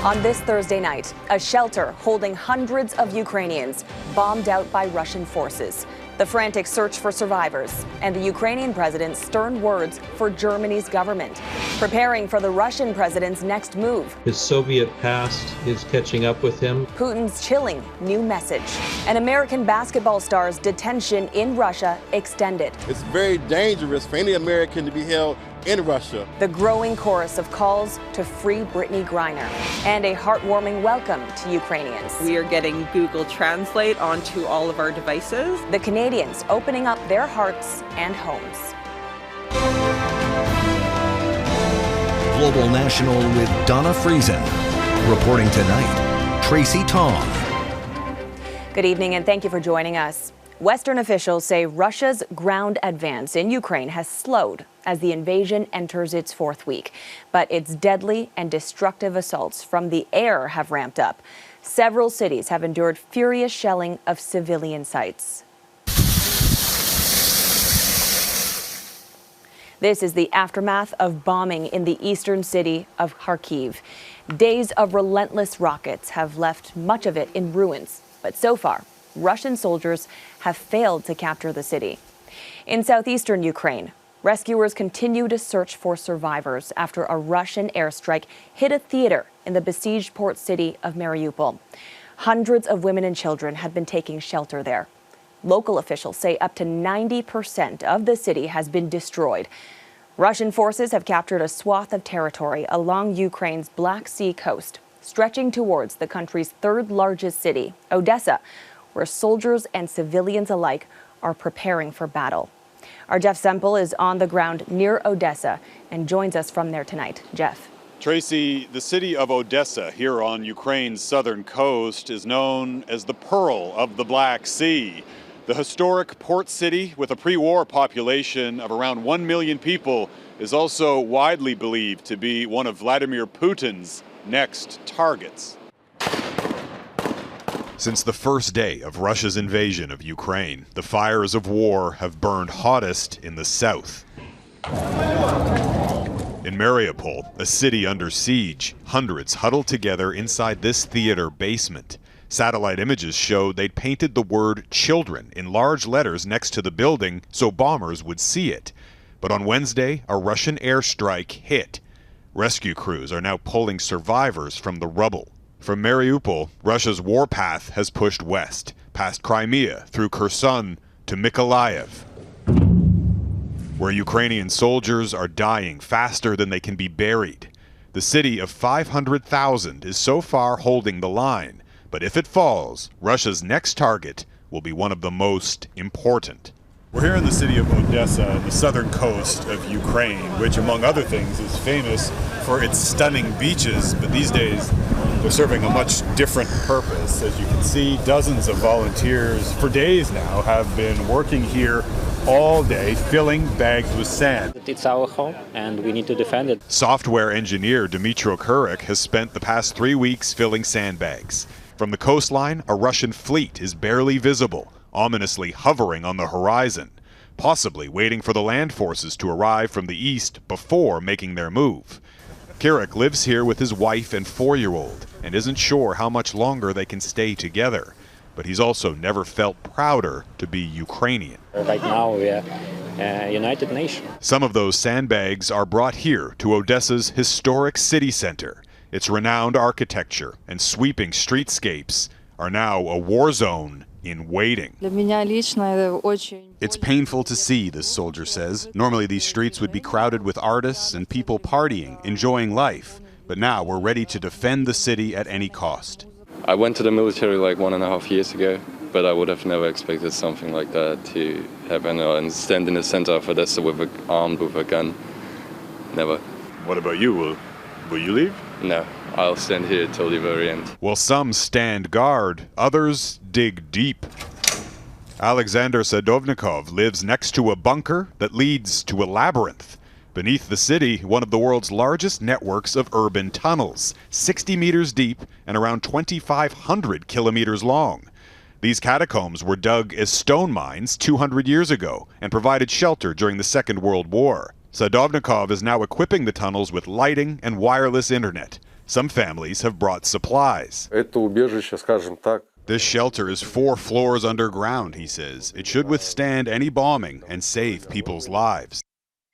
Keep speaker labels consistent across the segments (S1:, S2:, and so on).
S1: On this Thursday night, a shelter holding hundreds of Ukrainians bombed out by Russian forces. The frantic search for survivors and the Ukrainian president's stern words for Germany's government, preparing for the Russian president's next move.
S2: His Soviet past is catching up with him.
S1: Putin's chilling new message. An American basketball star's detention in Russia extended.
S3: It's very dangerous for any American to be held in Russia.
S1: The growing chorus of calls to free Brittany Griner and a heartwarming welcome to Ukrainians.
S4: We are getting Google Translate onto all of our devices.
S1: The Canadians opening up their hearts and homes.
S5: Global National with Donna Friesen. Reporting tonight, Tracy Tong.
S1: Good evening and thank you for joining us. Western officials say Russia's ground advance in Ukraine has slowed as the invasion enters its fourth week. But its deadly and destructive assaults from the air have ramped up. Several cities have endured furious shelling of civilian sites. This is the aftermath of bombing in the eastern city of Kharkiv. Days of relentless rockets have left much of it in ruins. But so far, Russian soldiers have failed to capture the city. In southeastern Ukraine, rescuers continue to search for survivors after a Russian airstrike hit a theater in the besieged port city of Mariupol. Hundreds of women and children had been taking shelter there. Local officials say up to 90% of the city has been destroyed. Russian forces have captured a swath of territory along Ukraine's Black Sea coast, stretching towards the country's third largest city, Odesa, where soldiers and civilians alike are preparing for battle. Our Jeff Semple is on the ground near Odesa and joins us from there tonight. Jeff.
S6: Tracy, the city of Odesa here on Ukraine's southern coast is known as the Pearl of the Black Sea. The historic port city with a pre-war population of around 1 million people is also widely believed to be one of Vladimir Putin's next targets. Since the first day of Russia's invasion of Ukraine, the fires of war have burned hottest in the south. In Mariupol, a city under siege, hundreds huddled together inside this theater basement. Satellite images showed they'd painted the word children in large letters next to the building so bombers would see it. But on Wednesday, a Russian airstrike hit. Rescue crews are now pulling survivors from the rubble. From Mariupol, Russia's warpath has pushed west, past Crimea, through Kherson to Mykolaiv, where Ukrainian soldiers are dying faster than they can be buried. The city of 500,000 is so far holding the line, but if it falls, Russia's next target will be one of the most important. We're here in the city of Odesa, the southern coast of Ukraine, which, among other things, is famous for its stunning beaches, but these days they're serving a much different purpose. As you can see, dozens of volunteers for days now have been working here all day, filling bags with sand.
S7: It's our home, and we need to defend it.
S6: Software engineer Dmytro Kurik has spent the past 3 weeks filling sandbags. From the coastline, a Russian fleet is barely visible, ominously hovering on the horizon, possibly waiting for the land forces to arrive from the east before making their move. Kurik lives here with his wife and 4-year-old and isn't sure how much longer they can stay together. But he's also never felt prouder to be Ukrainian.
S7: Right now we are a united nation.
S6: Some of those sandbags are brought here to Odesa's historic city center. Its renowned architecture and sweeping streetscapes are now a war zone in waiting.
S8: It's painful to see, this soldier says. Normally these streets would be crowded with artists and people partying, enjoying life. But now we're ready to defend the city at any cost.
S9: I went to the military like 1.5 years ago, but I would have never expected something like that to happen and stand in the center of Odesa armed with a gun. Never.
S6: What about you? Will you leave?
S9: No, I'll stand here till the very end.
S6: While some stand guard, others dig deep. Alexander Sadovnikov lives next to a bunker that leads to a labyrinth. Beneath the city, one of the world's largest networks of urban tunnels, 60 meters deep and around 2,500 kilometers long. These catacombs were dug as stone mines 200 years ago and provided shelter during the Second World War. Sadovnikov is now equipping the tunnels with lighting and wireless internet. Some families have brought supplies. This shelter is 4 floors underground, he says. It should withstand any bombing and save people's lives.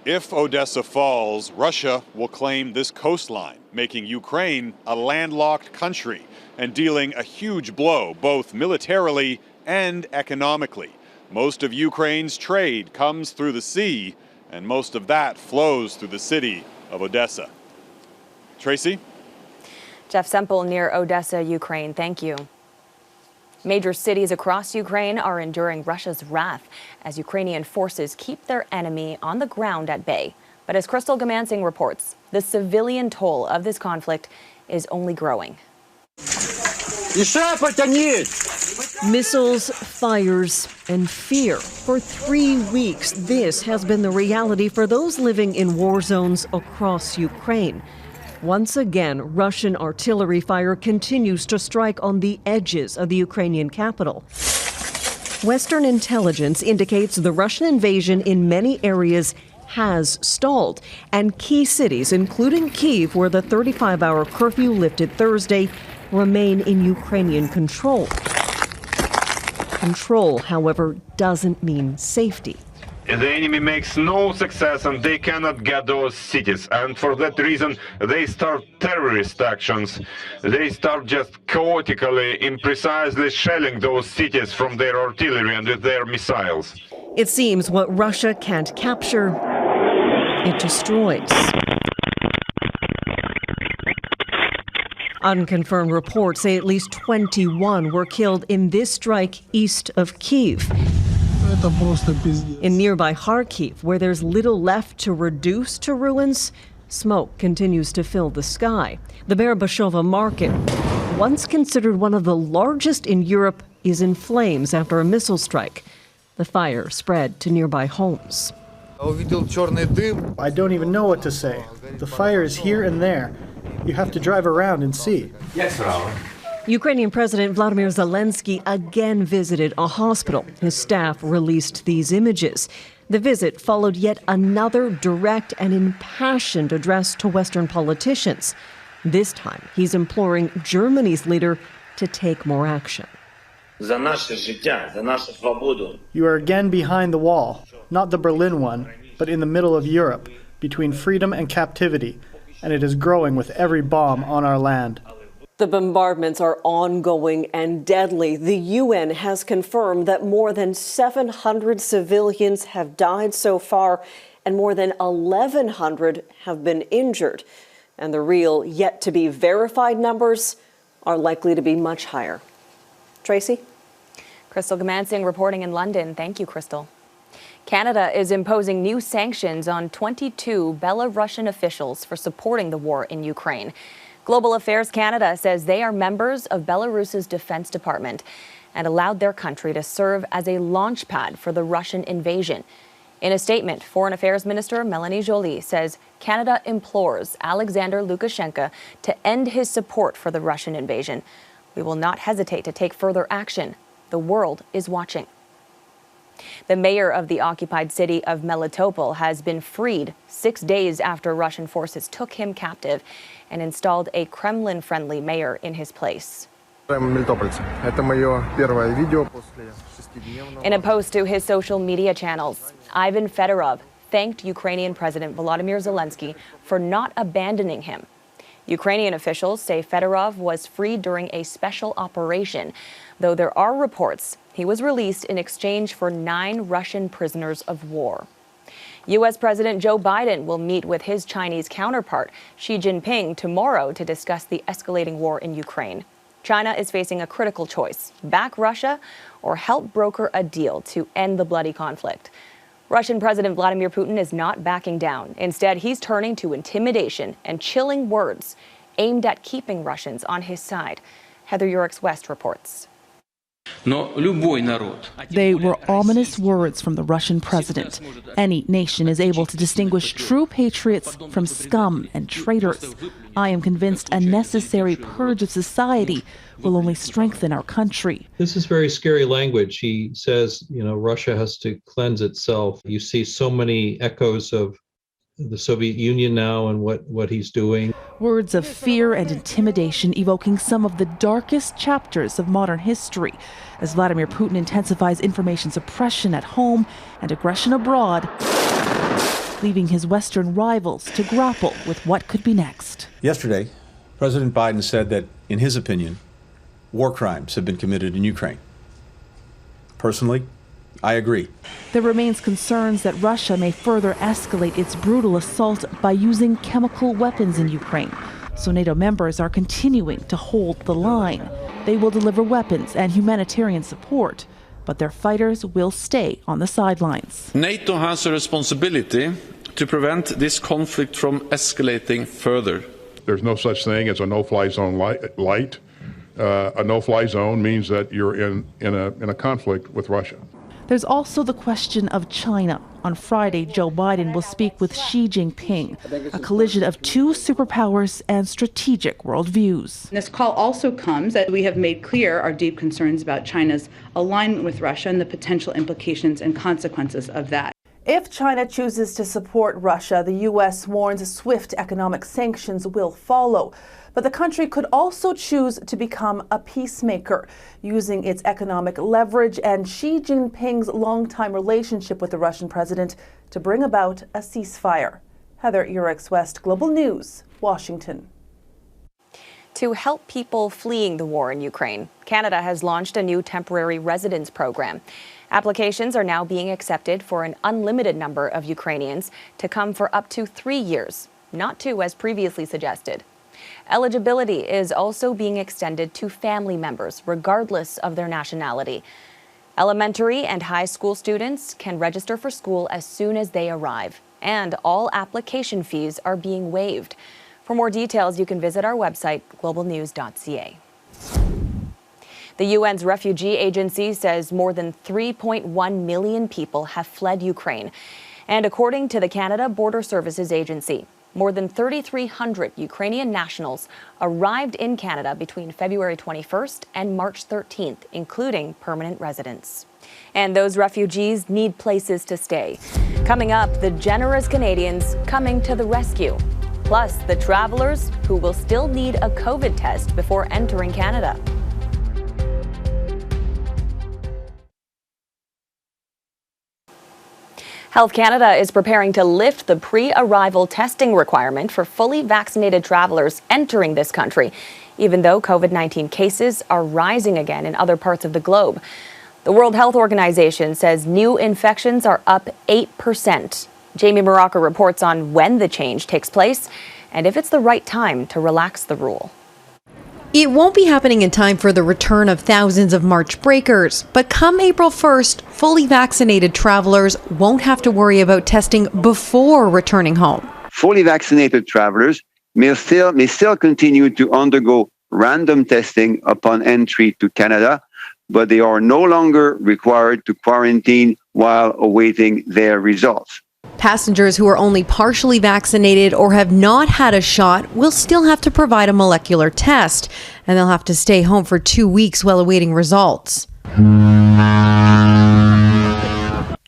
S6: If Odesa falls, Russia will claim this coastline, making Ukraine a landlocked country and dealing a huge blow both militarily and economically. Most of Ukraine's trade comes through the sea, and most of that flows through the city of Odesa. Tracy?
S1: Jeff Semple near Odesa, Ukraine. Thank you. Major cities across Ukraine are enduring Russia's wrath as Ukrainian forces keep their enemy on the ground at bay. But as Crystal Goomansingh reports, the civilian toll of this conflict is only growing.
S10: Missiles, fires, and fear. For 3 weeks, this has been the reality for those living in war zones across Ukraine. Once again, Russian artillery fire continues to strike on the edges of the Ukrainian capital. Western intelligence indicates the Russian invasion in many areas has stalled, and key cities, including Kyiv, where the 35-hour curfew lifted Thursday, remain in Ukrainian control. Control, however, doesn't mean safety.
S11: The enemy makes no success and they cannot get those cities, and for that reason they start terrorist actions. They start just chaotically, imprecisely shelling those cities from their artillery and with their missiles.
S10: It seems what Russia can't capture, it destroys. Unconfirmed reports say at least 21 were killed in this strike east of Kyiv. In nearby Kharkiv, where there's little left to reduce to ruins, smoke continues to fill the sky. The Mariupol market, once considered one of the largest in Europe, is in flames after a missile strike. The fire spread to nearby homes.
S12: I don't even know what to say. The fire is here and there. You have to drive around and see.
S10: Ukrainian President Volodymyr Zelenskyy again visited a hospital. His staff released these images. The visit followed yet another direct and impassioned address to Western politicians. This time, he's imploring Germany's leader to take more action.
S12: You are again behind the wall, not the Berlin one, but in the middle of Europe, between freedom and captivity, and it is growing with every bomb on our land.
S10: The bombardments are ongoing and deadly. The UN has confirmed that more than 700 civilians have died so far, and more than 1,100 have been injured. And the real, yet to be verified numbers are likely to be much higher. Tracy?
S1: Crystal Goomansingh reporting in London. Thank you, Crystal. Canada is imposing new sanctions on 22 Belarusian officials for supporting the war in Ukraine. Global Affairs Canada says they are members of Belarus's Defense Department and allowed their country to serve as a launch pad for the Russian invasion. In a statement, Foreign Affairs Minister Mélanie Joly says Canada implores Alexander Lukashenka to end his support for the Russian invasion. We will not hesitate to take further action. The world is watching. The mayor of the occupied city of Mariupol has been freed 6 days after Russian forces took him captive and installed a Kremlin-friendly mayor in his place. In a post to his social media channels, Ivan Fedorov thanked Ukrainian President Volodymyr Zelenskyy for not abandoning him. Ukrainian officials say Fedorov was freed during a special operation, though there are reports he was released in exchange for 9 Russian prisoners of war. U.S. President Joe Biden will meet with his Chinese counterpart, Xi Jinping, tomorrow to discuss the escalating war in Ukraine. China is facing a critical choice: back Russia or help broker a deal to end the bloody conflict. Russian President Vladimir Putin is not backing down. Instead, he's turning to intimidation and chilling words aimed at keeping Russians on his side. Heather Yurix-West reports.
S13: They were ominous words from the Russian president. Any nation is able to distinguish true patriots from scum and traitors. I am convinced a necessary purge of society will only strengthen our country.
S2: This is very scary language. He says, Russia has to cleanse itself. You see so many echoes of the Soviet Union now and what he's doing.
S13: Words of fear and intimidation evoking some of the darkest chapters of modern history as Vladimir Putin intensifies information suppression at home and aggression abroad, leaving his Western rivals to grapple with what could be next.
S14: Yesterday, President Biden said that, in his opinion, war crimes have been committed in Ukraine. Personally, I agree.
S13: There remains concerns that Russia may further escalate its brutal assault by using chemical weapons in Ukraine. So NATO members are continuing to hold the line. They will deliver weapons and humanitarian support, but their fighters will stay on the sidelines.
S15: NATO has a responsibility to prevent this conflict from escalating further.
S16: There's no such thing as a no-fly zone light. A no-fly zone means that you're in a conflict with Russia.
S13: There's also the question of China. On Friday, Joe Biden will speak with Xi Jinping, a collision of two superpowers and strategic worldviews.
S17: This call also comes as we have made clear our deep concerns about China's alignment with Russia and the potential implications and consequences of that.
S18: If China chooses to support Russia, the U.S. warns swift economic sanctions will follow. But the country could also choose to become a peacemaker, using its economic leverage and Xi Jinping's longtime relationship with the Russian president to bring about a ceasefire. Heather Urix West, Global News, Washington.
S1: To help people fleeing the war in Ukraine, Canada has launched a new temporary residence program. Applications are now being accepted for an unlimited number of Ukrainians to come for up to 3 years, not 2 as previously suggested. Eligibility is also being extended to family members, regardless of their nationality. Elementary and high school students can register for school as soon as they arrive, and all application fees are being waived. For more details, you can visit our website, globalnews.ca. The UN's refugee agency says more than 3.1 million people have fled Ukraine. And according to the Canada Border Services Agency, more than 3,300 Ukrainian nationals arrived in Canada between February 21st and March 13th, including permanent residents. And those refugees need places to stay. Coming up, the generous Canadians coming to the rescue. Plus, the travelers who will still need a COVID test before entering Canada. Health Canada is preparing to lift the pre-arrival testing requirement for fully vaccinated travelers entering this country, even though COVID-19 cases are rising again in other parts of the globe. The World Health Organization says new infections are up 8%. Jamie Morocco reports on when the change takes place and if it's the right time to relax the rule.
S19: It won't be happening in time for the return of thousands of March breakers, but come April 1st, fully vaccinated travelers won't have to worry about testing before returning home.
S20: Fully vaccinated travelers may still continue to undergo random testing upon entry to Canada, but they are no longer required to quarantine while awaiting their results.
S19: Passengers who are only partially vaccinated or have not had a shot will still have to provide a molecular test, and they'll have to stay home for 2 weeks while awaiting results. And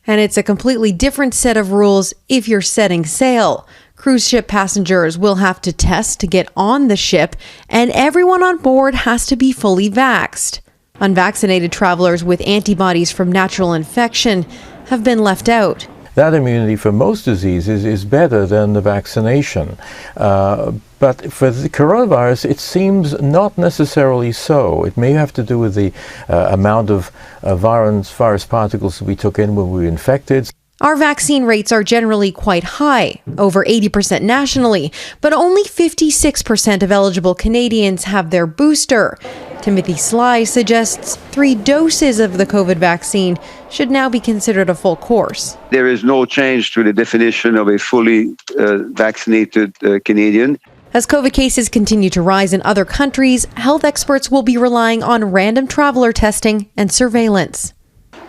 S19: it's a completely different set of rules if you're setting sail. Cruise ship passengers will have to test to get on the ship, and everyone on board has to be fully vaxxed. Unvaccinated travelers with antibodies from natural infection have been left out.
S21: That immunity for most diseases is better than the vaccination. But for the coronavirus, it seems not necessarily so. It may have to do with the amount of virus particles we took in when we were infected.
S19: Our vaccine rates are generally quite high, over 80% nationally, but only 56% of eligible Canadians have their booster. Timothy Sly suggests 3 doses of the COVID vaccine should now be considered a full course.
S20: There is no change to the definition of a fully vaccinated Canadian.
S19: As COVID cases continue to rise in other countries, health experts will be relying on random traveler testing and surveillance.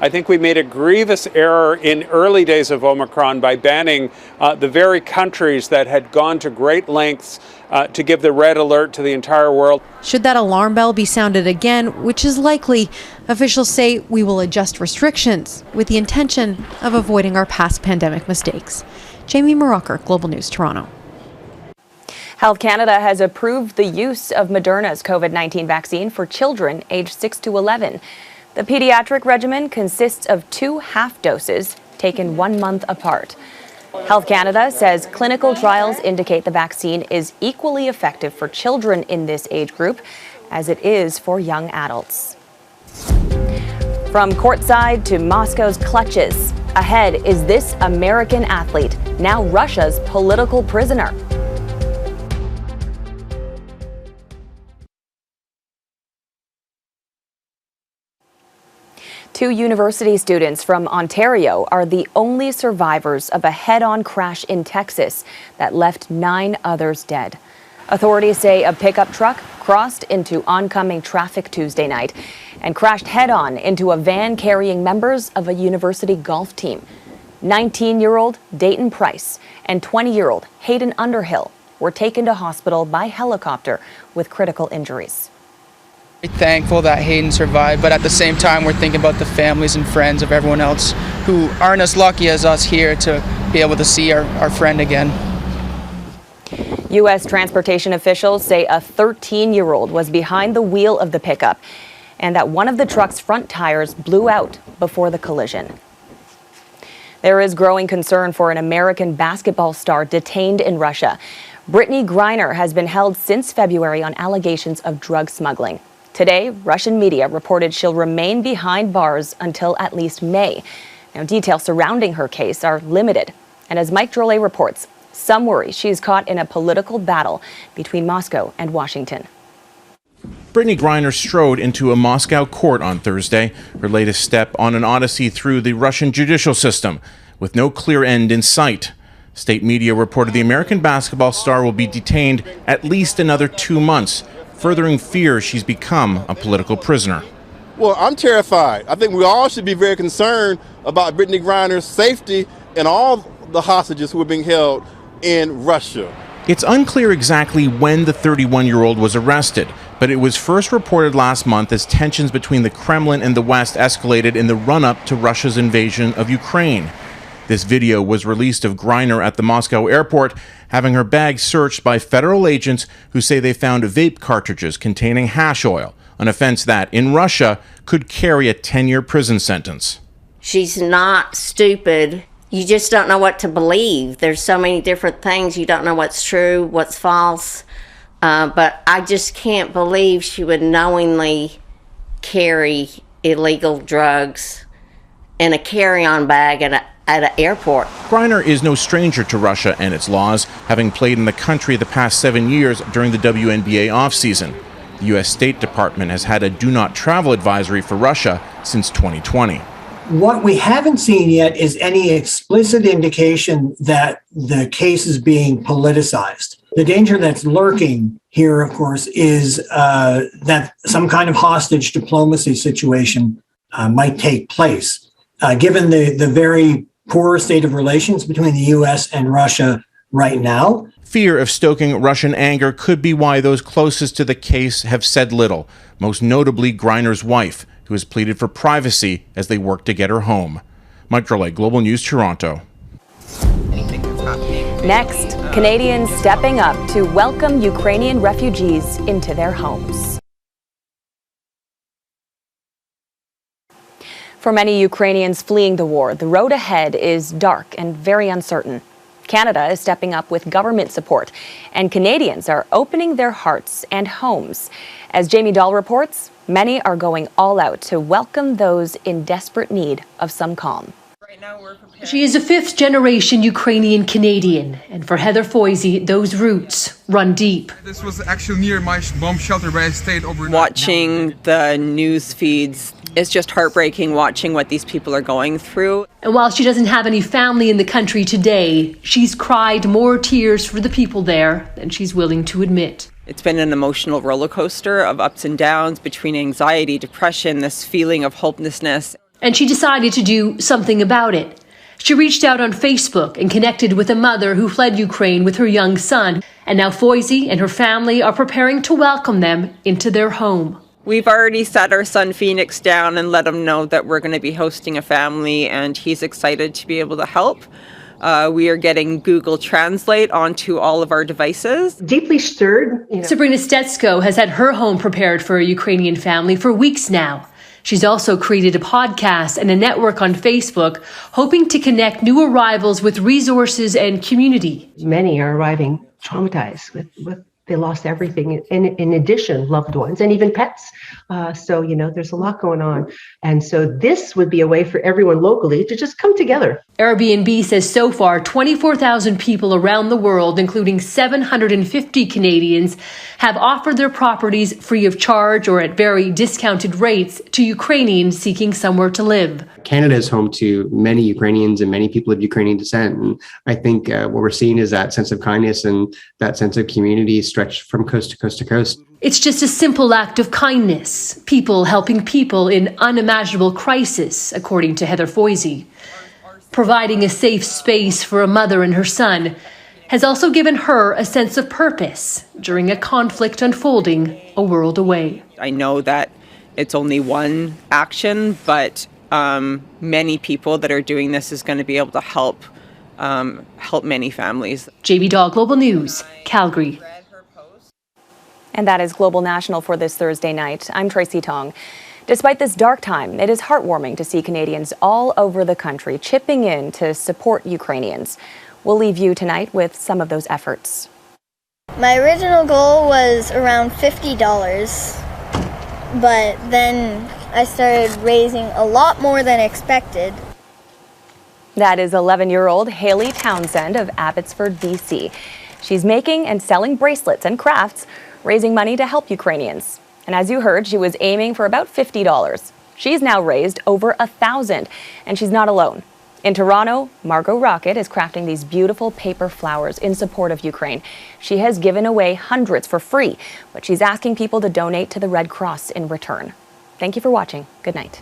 S22: I think we made a grievous error in early days of Omicron by banning the very countries that had gone to great lengths to give the red alert to the entire world.
S19: Should that alarm bell be sounded again, which is likely, officials say we will adjust restrictions with the intention of avoiding our past pandemic mistakes. Jamie Morocker, Global News, Toronto.
S1: Health Canada has approved the use of Moderna's COVID-19 vaccine for children aged 6 to 11. The pediatric regimen consists of 2 half doses taken 1 month apart. Health Canada says clinical trials indicate the vaccine is equally effective for children in this age group as it is for young adults. From courtside to Moscow's clutches, ahead is this American athlete, now Russia's political prisoner. Two university students from Ontario are the only survivors of a head-on crash in Texas that left 9 others dead. Authorities say a pickup truck crossed into oncoming traffic Tuesday night and crashed head-on into a van carrying members of a university golf team. 19-year-old Dayton Price and 20-year-old Hayden Underhill were taken to hospital by helicopter with critical injuries.
S3: Thankful that Hayden survived, but at the same time we're thinking about the families and friends of everyone else who aren't as lucky as us here to be able to see our friend again.
S1: U.S. transportation officials say a 13-year-old was behind the wheel of the pickup and that one of the truck's front tires blew out before the collision. There is growing concern for an American basketball star detained in Russia. Brittany Griner has been held since February on allegations of drug smuggling. Today, Russian media reported she'll remain behind bars until at least May. Now, details surrounding her case are limited. And as Mike Drolet reports, some worry she's caught in a political battle between Moscow and Washington.
S4: Brittany Griner strode into a Moscow court on Thursday, her latest step on an odyssey through the Russian judicial system, with no clear end in sight. State media reported the American basketball star will be detained at least another 2 months, furthering fears she's become a political prisoner.
S23: Well, I'm terrified. I think we all should be very concerned about Brittany Griner's safety and all the hostages who are being held in Russia.
S4: It's unclear exactly when the 31-year-old was arrested, but it was first reported last month as tensions between the Kremlin and the West escalated in the run-up to Russia's invasion of Ukraine. This video was released of Griner at the Moscow airport, having her bag searched by federal agents who say they found vape cartridges containing hash oil, an offense that, in Russia, could carry a 10-year prison sentence.
S24: She's not stupid. You just don't know what to believe. There's so many different things. You don't know what's true, what's false. But I just can't believe she would knowingly carry illegal drugs in a carry-on bag at an airport.
S4: Griner is no stranger to Russia and its laws, having played in the country the past 7 years during the WNBA offseason. The U.S. State Department has had a do-not-travel advisory for Russia since 2020.
S25: What we haven't seen yet is any explicit indication that the case is being politicized. The danger that's lurking here, of course, is that some kind of hostage diplomacy situation might take place. Given the very poor state of relations between the U.S. and Russia right now.
S4: Fear of stoking Russian anger could be why those closest to the case have said little, most notably Griner's wife, who has pleaded for privacy as they work to get her home. Mike Drolet, Global News, Toronto.
S1: Next, Canadians stepping up to welcome Ukrainian refugees into their homes. For many Ukrainians fleeing the war, the road ahead is dark and very uncertain. Canada is stepping up with government support, and Canadians are opening their hearts and homes. As Jamie Dahl reports, many are going all out to welcome those in desperate need of some calm.
S26: She is a fifth-generation Ukrainian Canadian, and for Heather Foisey, those roots run deep.
S27: This was actually near my bomb shelter where I stayed overnight.
S28: Watching the news feeds, it's just heartbreaking watching what these people are going through.
S26: And while she doesn't have any family in the country today, she's cried more tears for the people there than she's willing to admit.
S28: It's been an emotional roller coaster of ups and downs between anxiety, depression, this feeling of hopelessness.
S26: And she decided to do something about it. She reached out on Facebook and connected with a mother who fled Ukraine with her young son. And now Foisey and her family are preparing to welcome them into their home.
S28: We've already sat our son Phoenix down and let him know that we're going to be hosting a family, and he's excited to be able to help. We are getting Google Translate onto all of our devices.
S26: Deeply stirred. Sabrina Stetsko has had her home prepared for a Ukrainian family for weeks now. She's also created a podcast and a network on Facebook, hoping to connect new arrivals with resources and community.
S5: Many are arriving traumatized with they lost everything, in addition, loved ones and even pets. So, there's a lot going on. And so this would be a way for everyone locally to just come together.
S26: Airbnb says so far, 24,000 people around the world, including 750 Canadians, have offered their properties free of charge or at very discounted rates to Ukrainians seeking somewhere to live.
S6: Canada is home to many Ukrainians and many people of Ukrainian descent. And I think what we're seeing is that sense of kindness and that sense of community stretched from coast to coast to coast.
S26: It's just a simple act of kindness, people helping people in unimaginable crisis, according to Heather Foisey. Providing a safe space for a mother and her son has also given her a sense of purpose during a conflict unfolding a world away.
S28: I know that it's only one action, but many people that are doing this is going to be able to help many families.
S26: JB Daw, Global News, Calgary.
S1: And that is Global National for this Thursday night. I'm Tracy Tong. Despite this dark time, it is heartwarming to see Canadians all over the country chipping in to support Ukrainians. We'll leave you tonight with some of those efforts.
S7: My original goal was around $50, but then I started raising a lot more than expected.
S1: That is 11-year-old Haley Townsend of Abbotsford, BC. She's making and selling bracelets and crafts, raising money to help Ukrainians. And as you heard, she was aiming for about $50. She's now raised over $1,000, and she's not alone. In Toronto, Margot Rocket is crafting these beautiful paper flowers in support of Ukraine. She has given away hundreds for free, but she's asking people to donate to the Red Cross in return. Thank you for watching. Good night.